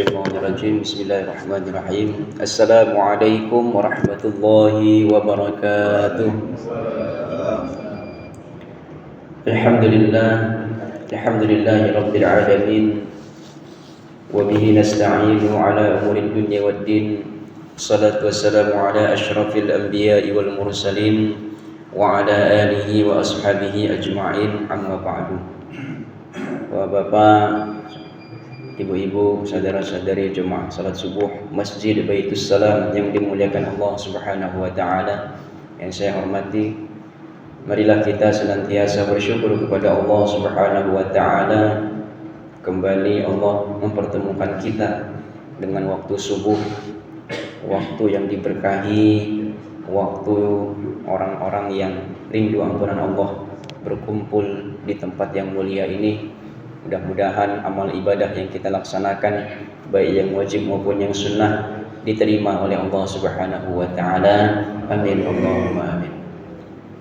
Minasyaitonirrajim. Bismillahirrahmanirrahim. Assalamualaikum warahmatullahi wabarakatuh. Alhamdulillahi rabbil alamin. Wa bihi nasta'inu ala umuri dunya waddin. Salatu wassalamu ala asyrafil anbiya'i wal mursalin wa ala alihi wa ashabihi ajma'in, amma ba'du. Bapak, ibu-ibu, saudara-saudari jemaah salat subuh Masjid Baitus Salam yang dimuliakan Allah Subhanahu wa taala, yang saya hormati, marilah kita senantiasa bersyukur kepada Allah Subhanahu wa taala. Kembali Allah mempertemukan kita dengan waktu subuh, waktu yang diberkahi, waktu orang-orang yang rindu ampunan Allah berkumpul di tempat yang mulia ini. Mudah-mudahan amal ibadah yang kita laksanakan, baik yang wajib maupun yang sunnah, diterima oleh Allah Subhanahu wa taala. Amin Allahumma amin.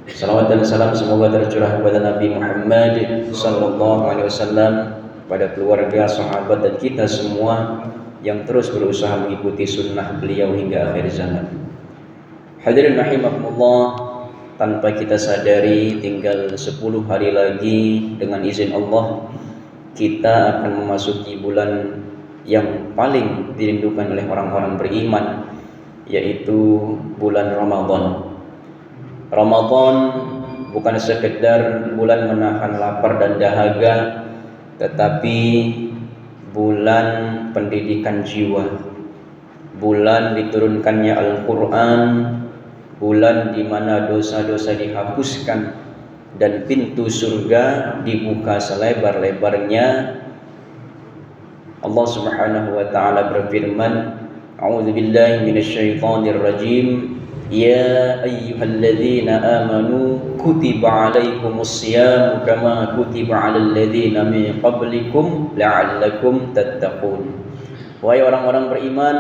Salawat dan salam semoga tercurah kepada Nabi Muhammad sallallahu alaihi wasallam, pada keluarga, sahabat dan kita semua yang terus berusaha mengikuti sunnah beliau hingga akhir zaman. Hadirin rahimakumullah, tanpa kita sadari tinggal 10 hari lagi dengan izin Allah kita akan memasuki bulan yang paling dirindukan oleh orang-orang beriman, yaitu bulan Ramadan. Ramadan bukan sekedar bulan menahan lapar dan dahaga, tetapi bulan pendidikan jiwa, bulan diturunkannya Al-Quran, bulan di mana dosa-dosa dihapuskan dan pintu surga dibuka selebar-lebarnya. Allah Subhanahu wa taala berfirman, A'udzubillahi minasyaitonir rajim. Ya ayyuhalladzina amanu kutiba 'alaikumussyam kama kutiba 'alal ladzina min qablikum la'allakum tattaqun. Wahai orang-orang beriman,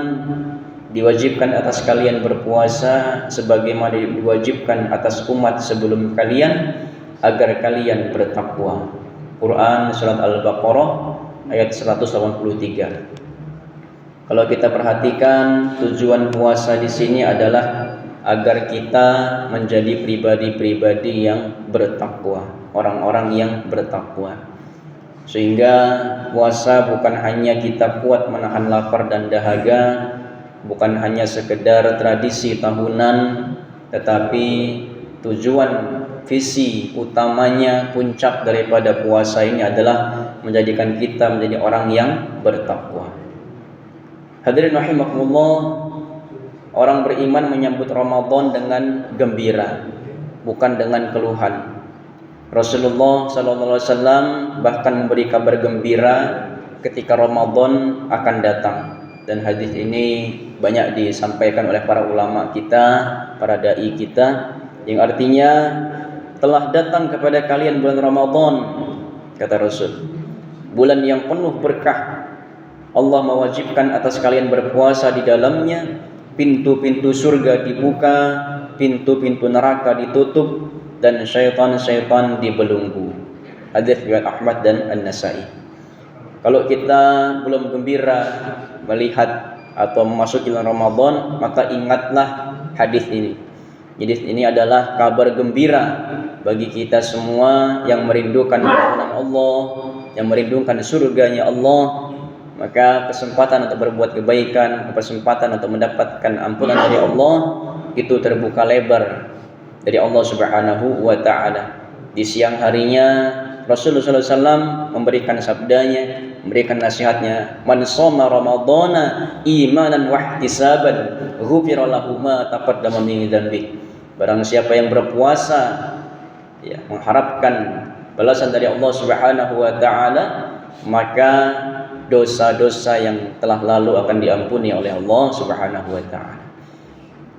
diwajibkan atas kalian berpuasa sebagaimana diwajibkan atas umat sebelum kalian, agar kalian bertakwa. Quran surat Al-Baqarah ayat 183. Kalau kita perhatikan, tujuan puasa di sini adalah agar kita menjadi pribadi-pribadi yang bertakwa, orang-orang yang bertakwa. Sehingga puasa bukan hanya kita kuat menahan lapar dan dahaga, bukan hanya sekedar tradisi tahunan, tetapi tujuan visi utamanya, puncak daripada puasa ini adalah menjadikan kita menjadi orang yang bertakwa. Hadirin rahimakumullah, orang beriman menyambut Ramadan dengan gembira, bukan dengan keluhan. Rasulullah sallallahu alaihi wasallam bahkan memberi kabar gembira ketika Ramadan akan datang, dan hadis ini banyak disampaikan oleh para ulama kita, para dai kita, yang artinya telah datang kepada kalian bulan Ramadan, kata Rasul, bulan yang penuh berkah. Allah mewajibkan atas kalian berpuasa di dalamnya. Pintu-pintu surga dibuka, pintu-pintu neraka ditutup, dan syaitan-syaitan dibelenggu. Hadis riwayat Ahmad dan An-Nasa'i. Kalau kita belum gembira melihat atau memasuki bulan Ramadan, maka ingatlah hadis ini. Jadi ini adalah kabar gembira bagi kita semua yang merindukan ampunan Allah, yang merindukan surganya Allah. Maka kesempatan untuk berbuat kebaikan, kesempatan untuk mendapatkan ampunan dari Allah itu terbuka lebar dari Allah Subhanahu wa taala. Di siang harinya Rasulullah SAW memberikan sabdanya, memberikan nasihatnya, man shoma ramadhana imanan wa ihtisaban ghufira lahu ma taqaddama min dzanbi. Barang siapa yang berpuasa mengharapkan balasan dari Allah Subhanahu wa taala, maka dosa-dosa yang telah lalu akan diampuni oleh Allah Subhanahu wa taala.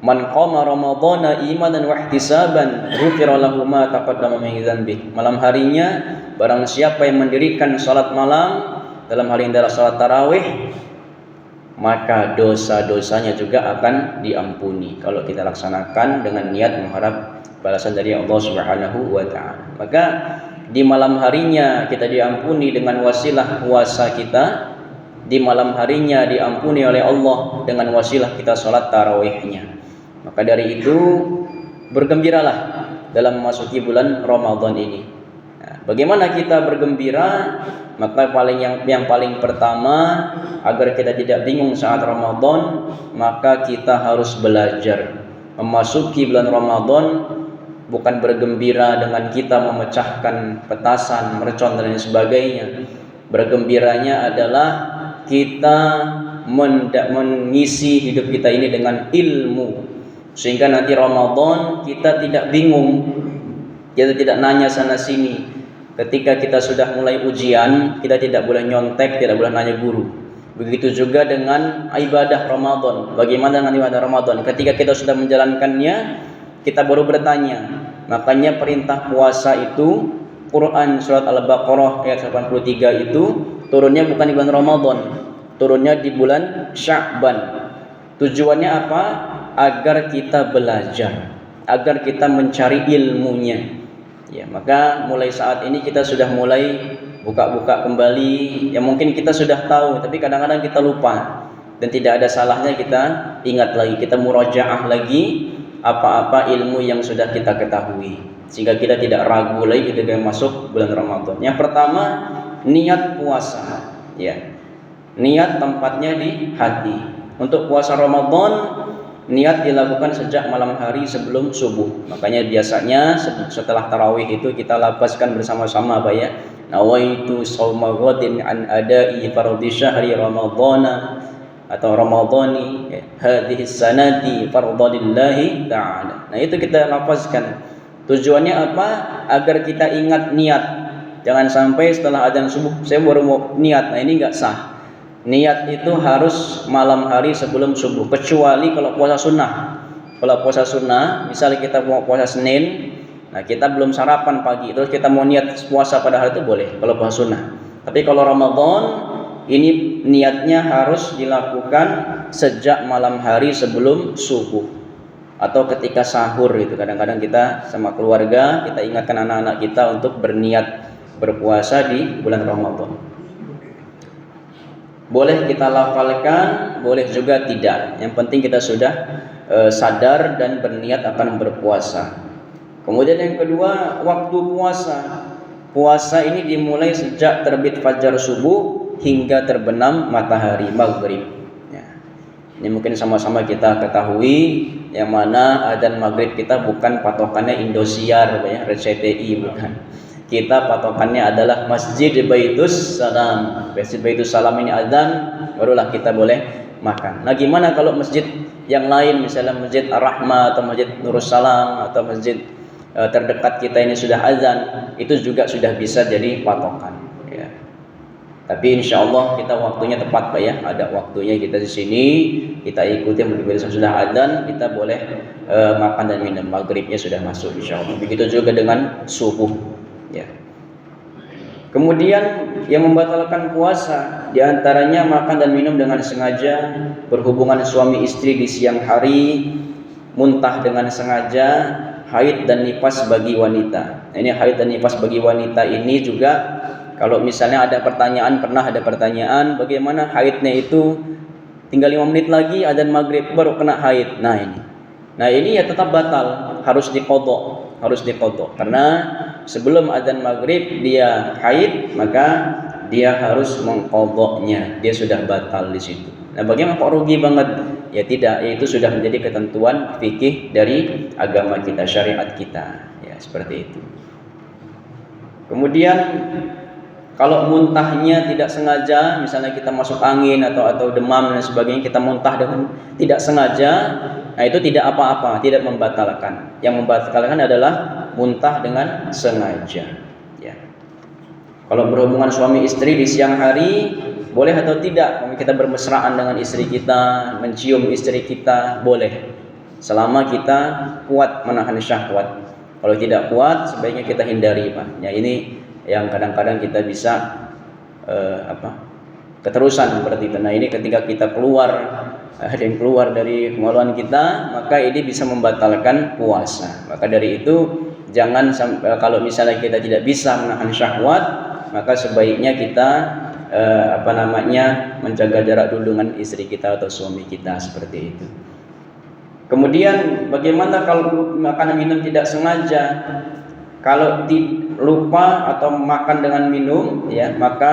Man qama ramadhana imanan wa ihtisaban ghufira lahu ma taqaddama min dzanbi. Malam harinya barang siapa yang mendirikan salat malam, dalam hal ini adalah salat tarawih, maka dosa-dosanya juga akan diampuni kalau kita laksanakan dengan niat mengharap balasan dari Allah Subhanahu wa taala. Maka di malam harinya kita diampuni dengan wasilah puasa kita, di malam harinya diampuni oleh Allah dengan wasilah kita sholat tarawihnya. Maka dari itu bergembiralah dalam memasuki bulan Ramadan ini. Nah, bagaimana kita bergembira? Maka yang paling pertama, agar kita tidak bingung saat Ramadan, maka kita harus belajar. Memasuki bulan Ramadan bukan bergembira dengan kita memecahkan petasan, mercon dan lain sebagainya. Bergembiranya adalah kita mengisi hidup kita ini dengan ilmu, sehingga nanti Ramadan kita tidak bingung, kita tidak nanya sana sini. Ketika kita sudah mulai ujian, kita tidak boleh nyontek, tidak boleh nanya guru. Begitu juga dengan ibadah Ramadan. Bagaimana dengan ibadah Ramadan? Ketika kita sudah menjalankannya, kita baru bertanya. Makanya perintah puasa itu, Quran surat Al-Baqarah ayat 83 itu turunnya bukan di bulan Ramadan, turunnya di bulan Sya'ban. Tujuannya apa? Agar kita belajar, agar kita mencari ilmunya. Ya, maka mulai saat ini kita sudah mulai buka-buka kembali. Ya mungkin kita sudah tahu, tapi kadang-kadang kita lupa. Dan tidak ada salahnya kita ingat lagi, kita murajaah lagi apa-apa ilmu yang sudah kita ketahui, sehingga kita tidak ragu lagi ketika masuk bulan Ramadan. Yang pertama, niat puasa. Ya, niat tempatnya di hati. Untuk puasa Ramadan, niat dilakukan sejak malam hari sebelum subuh. Makanya biasanya setelah tarawih itu kita lapaskan bersama-sama Pak ya. Nawaitu shauma ghadin an ada'i fardhi syahri ramadhana atau ramadhani hadhihi sanati fardhillahi ta'ala. Nah, itu kita lapaskan. Tujuannya apa? Agar kita ingat niat. Jangan sampai setelah azan subuh saya baru mau niat. Nah, ini enggak sah. Niat itu harus malam hari sebelum subuh, kecuali kalau puasa sunnah. Kalau puasa sunnah, misalnya kita mau puasa Senin, nah kita belum sarapan pagi, terus kita mau niat puasa pada hari itu boleh kalau puasa sunnah. Tapi kalau Ramadan, ini niatnya harus dilakukan sejak malam hari sebelum subuh atau ketika sahur itu. Kadang-kadang kita sama keluarga kita ingatkan anak-anak kita untuk berniat berpuasa di bulan Ramadan. Boleh kita lafalkan, boleh juga tidak. Yang penting kita sudah sadar dan berniat akan berpuasa. Kemudian yang kedua, waktu puasa. Puasa ini dimulai sejak terbit fajar subuh hingga terbenam matahari maghrib. Ya. Ini mungkin sama-sama kita ketahui, yang mana adzan maghrib kita bukan patokannya Indosiar, ya, RCTI bukan. Kita patokannya adalah Masjid Baitus Salam. Masjid Baitus Salam ini azan, barulah kita boleh makan. Nah, gimana kalau masjid yang lain, misalnya Masjid Ar-Rahmah atau Masjid Nurus Salam atau masjid terdekat kita ini sudah azan, itu juga sudah bisa jadi patokan. Ya. Tapi insya Allah kita waktunya tepat Pak ya, ada waktunya kita di sini, kita ikuti begitu sudah azan, kita boleh makan dan minum. Maghribnya sudah masuk insya Allah. Begitu juga dengan subuh. Ya. Kemudian yang membatalkan puasa diantaranya makan dan minum dengan sengaja, berhubungan suami istri di siang hari, muntah dengan sengaja, haid dan nifas bagi wanita. Nah, ini haid dan nifas bagi wanita ini juga kalau misalnya ada pertanyaan, pernah ada pertanyaan bagaimana haidnya itu tinggal 5 menit lagi adzan maghrib baru kena haid. Nah ini ya tetap batal, harus diqadha karena sebelum adzan maghrib dia haid, maka dia harus mengqadhanya, dia sudah batal di situ. Nah, bagaimana kok rugi banget? Ya tidak, itu sudah menjadi ketentuan fikih dari agama kita, syariat kita. Ya, seperti itu. Kemudian kalau muntahnya tidak sengaja, misalnya kita masuk angin atau demam dan sebagainya, kita muntah dengan tidak sengaja, nah itu tidak apa-apa, tidak membatalkan. Yang membatalkan adalah muntah dengan sengaja. Ya. Kalau berhubungan suami istri di siang hari, boleh atau tidak? Kita bermesraan dengan istri kita, mencium istri kita, boleh. Selama kita kuat menahan syahwat. Kalau tidak kuat, sebaiknya kita hindari, Pak. Ya, ini yang kadang-kadang kita bisa keterusan seperti itu. Nah, ini ketika kita keluar dari kemaluan kita, maka ini bisa membatalkan puasa. Maka dari itu jangan kalau misalnya kita tidak bisa menahan syahwat, maka sebaiknya kita menjaga jarak dulu dengan istri kita atau suami kita, seperti itu. Kemudian bagaimana kalau makan minum tidak sengaja? Kalau lupa atau makan dengan minum, ya, maka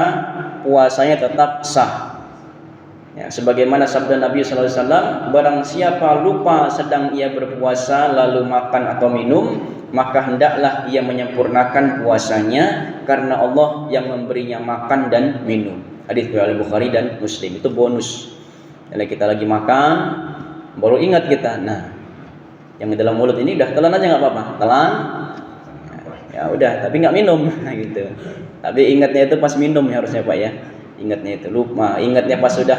puasanya tetap sah. Ya, sebagaimana sabda Nabi sallallahu alaihi wasallam, barang siapa lupa sedang ia berpuasa lalu makan atau minum, maka hendaklah ia menyempurnakan puasanya karena Allah yang memberinya makan dan minum. Hadis riwayat Bukhari dan Muslim. Itu bonus. Kalau kita lagi makan, baru ingat kita, nah, yang di dalam mulut ini udah telan aja nggak apa-apa, telan, ya udah, tapi nggak minum, nah gitu. Tapi ingatnya itu pas minum ya harusnya Pak ya. Ingatnya itu lupa, ingatnya pas sudah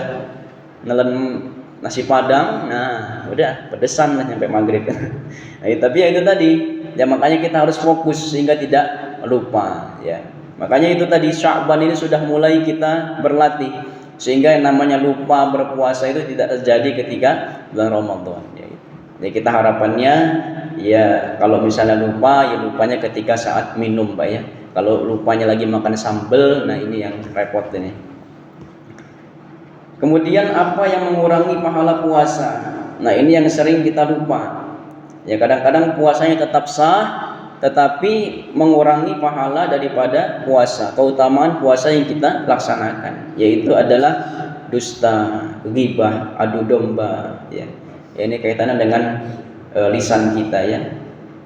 nelen nasi padang, nah udah pedesan lah sampai maghrib. Nah, tapi ya itu tadi, ya makanya kita harus fokus sehingga tidak lupa, ya. Makanya itu tadi Sya'ban ini sudah mulai kita berlatih sehingga yang namanya lupa berpuasa itu tidak terjadi ketika bulan Ramadan. Ya, jadi kita harapannya ya kalau misalnya lupa, ya lupanya ketika saat minum Pak ya. Kalau lupanya lagi makan sambal, nah ini yang repot ini. Kemudian apa yang mengurangi pahala puasa? Nah ini yang sering kita lupa. Ya kadang-kadang puasanya tetap sah, tetapi mengurangi pahala daripada puasa. Keutamaan puasa yang kita laksanakan, yaitu adalah dusta, ghibah, adu domba. Ya, ini kaitannya dengan lisan kita ya.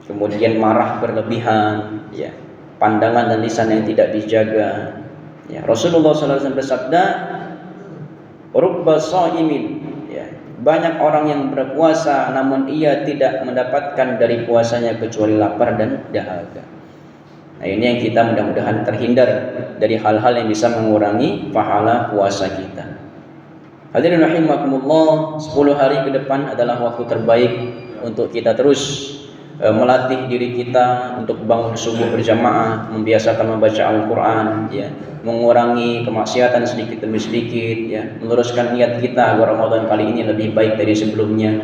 Kemudian marah berlebihan, ya, pandangan dan lisan yang tidak dijaga. Ya, Rasulullah SAW bersabda, rubba shaimin, ya, banyak orang yang berpuasa namun ia tidak mendapatkan dari puasanya kecuali lapar dan dahaga. Nah ini yang kita mudah-mudahan terhindar dari hal-hal yang bisa mengurangi pahala puasa kita. Hadirin rahimakumullah, 10 hari ke depan adalah waktu terbaik untuk kita terus melatih diri kita untuk bangun subuh berjamaah, membiasakan membaca Al-Quran, ya, mengurangi kemaksiatan sedikit demi sedikit, ya, meluruskan niat kita agar Ramadan kali ini lebih baik dari sebelumnya.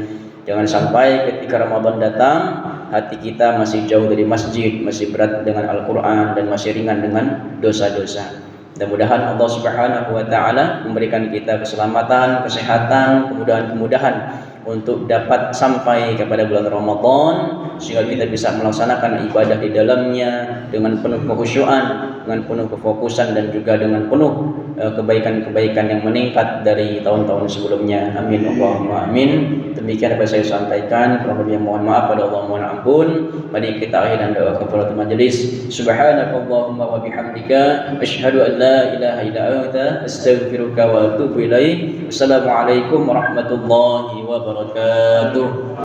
Jangan sampai ketika Ramadan datang hati kita masih jauh dari masjid, masih berat dengan Al-Quran dan masih ringan dengan dosa-dosa. Mudah-mudahan Allah Subhanahu wa taala memberikan kita keselamatan, kesehatan, kemudahan-kemudahan untuk dapat sampai kepada bulan Ramadan sehingga kita bisa melaksanakan ibadah di dalamnya dengan penuh kekhusyuan, dengan penuh kefokusan dan juga dengan penuh kebaikan-kebaikan yang meningkat dari tahun-tahun sebelumnya. Amin Allahumma amin. Demikian apa saya sampaikan, kurang lebih mohon maaf, pada Allah mohon ampun. Mari kita akhirkan doa kafaratul majelis. Subhanakallahumma wa bihamdika asyhadu an la ilaha illa anta astaghfiruka wa atubu ilaik. Assalamualaikum warahmatullahi wabarakatuh.